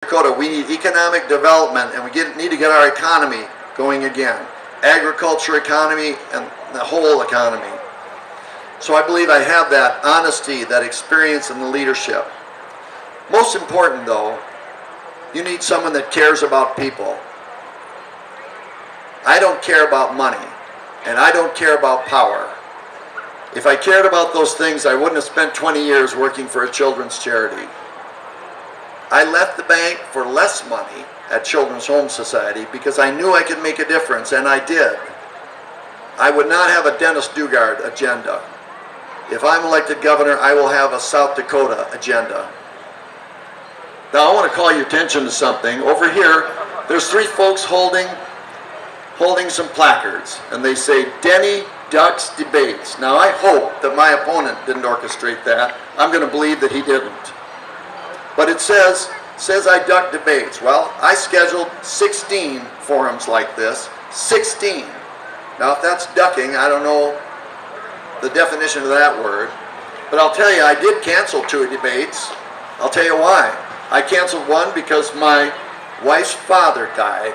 Dakota, we need economic development, and we need to get our economy going again. Agriculture economy and the whole economy. So I believe I have that honesty, that experience, and the leadership. Most important though, you need someone that cares about people. I don't care about money, and I don't care about power. If I cared about those things, I wouldn't have spent 20 years working for a children's charity. I left the bank for less money at Children's Home Society because I knew I could make a difference, and I did. I would not have a Dennis Daugaard agenda. If I'm elected governor, I will have a South Dakota agenda. Now I want to call your attention to something. Over here, there's 3 folks holding some placards, and they say, Denny ducks debates. Now I hope that my opponent didn't orchestrate that. I'm going to believe that he didn't. But it says I duck debates. Well, I scheduled 16 forums like this. 16. Now if that's ducking, I don't know the definition of that word. But I'll tell you, I did cancel 2 debates. I'll tell you why. I canceled one because my wife's father died,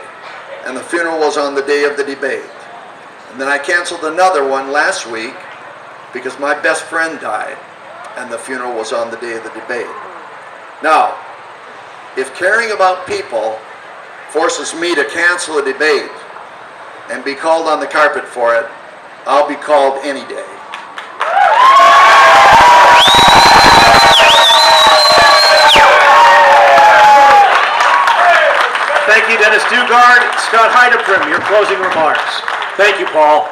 and the funeral was on the day of the debate. And then I canceled another one last week because my best friend died, and the funeral was on the day of the debate. Now, if caring about people forces me to cancel a debate and be called on the carpet for it, I'll be called any day. Thank you, Dennis Daugaard. Scott Heideprim, your closing remarks. Thank you, Paul.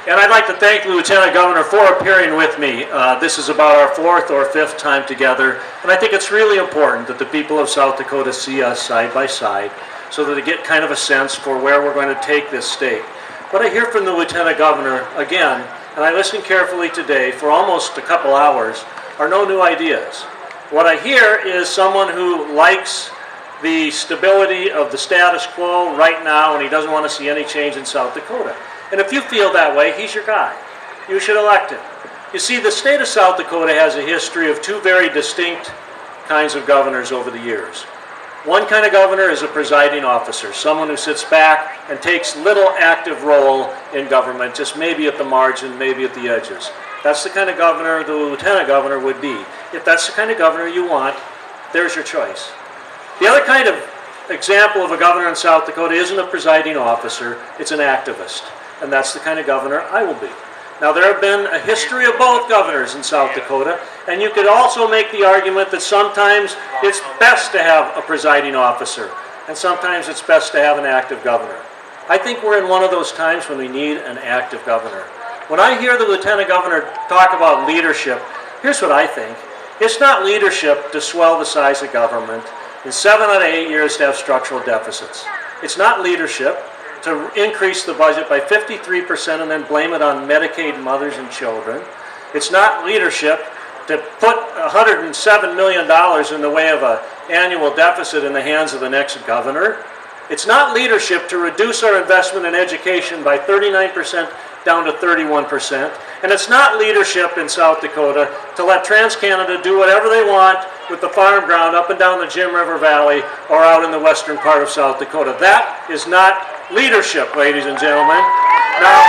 And I'd like to thank the Lieutenant Governor for appearing with me. This is about our 4th or 5th time together, and I think it's really important that the people of South Dakota see us side by side so that they get kind of a sense for where we're going to take this state. What I hear from the Lieutenant Governor, again, and I listened carefully today for almost a couple hours, are no new ideas. What I hear is someone who likes the stability of the status quo right now, and he doesn't want to see any change in South Dakota. And if you feel that way, he's your guy. You should elect him. You see, the state of South Dakota has a history of 2 very distinct kinds of governors over the years. One kind of governor is a presiding officer, someone who sits back and takes little active role in government, just maybe at the margin, maybe at the edges. That's the kind of governor the lieutenant governor would be. If that's the kind of governor you want, there's your choice. The other kind of example of a governor in South Dakota isn't a presiding officer, it's an activist. And that's the kind of governor I will be. Now, there have been a history of both governors in South Dakota, and you could also make the argument that sometimes it's best to have a presiding officer, and sometimes it's best to have an active governor. I think we're in one of those times when we need an active governor. When I hear the Lieutenant Governor talk about leadership, here's what I think. It's not leadership to swell the size of government, in 7 out of 8 years to have structural deficits. It's not leadership to increase the budget by 53% and then blame it on Medicaid mothers and children. It's not leadership to put $107 million in the way of an annual deficit in the hands of the next governor. It's not leadership to reduce our investment in education by 39% down to 31%. And it's not leadership in South Dakota to let TransCanada do whatever they want with the farm ground up and down the Jim River Valley or out in the western part of South Dakota. That is not leadership, ladies and gentlemen. Now,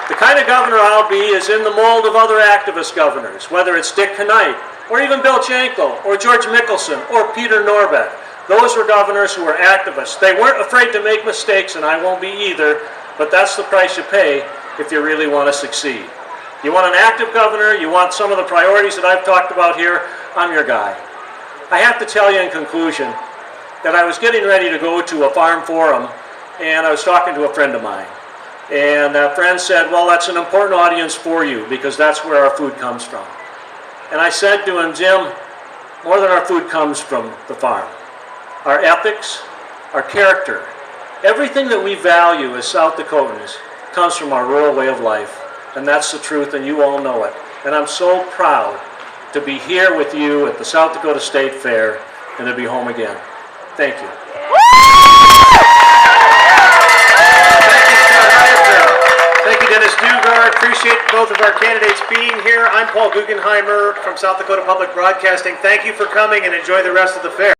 the kind of governor I'll be is in the mold of other activist governors, whether it's Dick Knight, or even Bill Janko, or George Mickelson, or Peter Norbeck. Those were governors who were activists. They weren't afraid to make mistakes, and I won't be either, but that's the price you pay if you really want to succeed. You want an active governor, you want some of the priorities that I've talked about here, I'm your guy. I have to tell you in conclusion that I was getting ready to go to a farm forum, and I was talking to a friend of mine. And that friend said, well, that's an important audience for you because that's where our food comes from. And I said to him, Jim, more than our food comes from the farm. Our ethics, our character, everything that we value as South Dakotans comes from our rural way of life. And that's the truth, and you all know it. And I'm so proud to be here with you at the South Dakota State Fair and to be home again. Thank you. Thank you, Dennis Daugaard. Appreciate both of our candidates being here. I'm Paul Guggenheimer from South Dakota Public Broadcasting. Thank you for coming and enjoy the rest of the fair.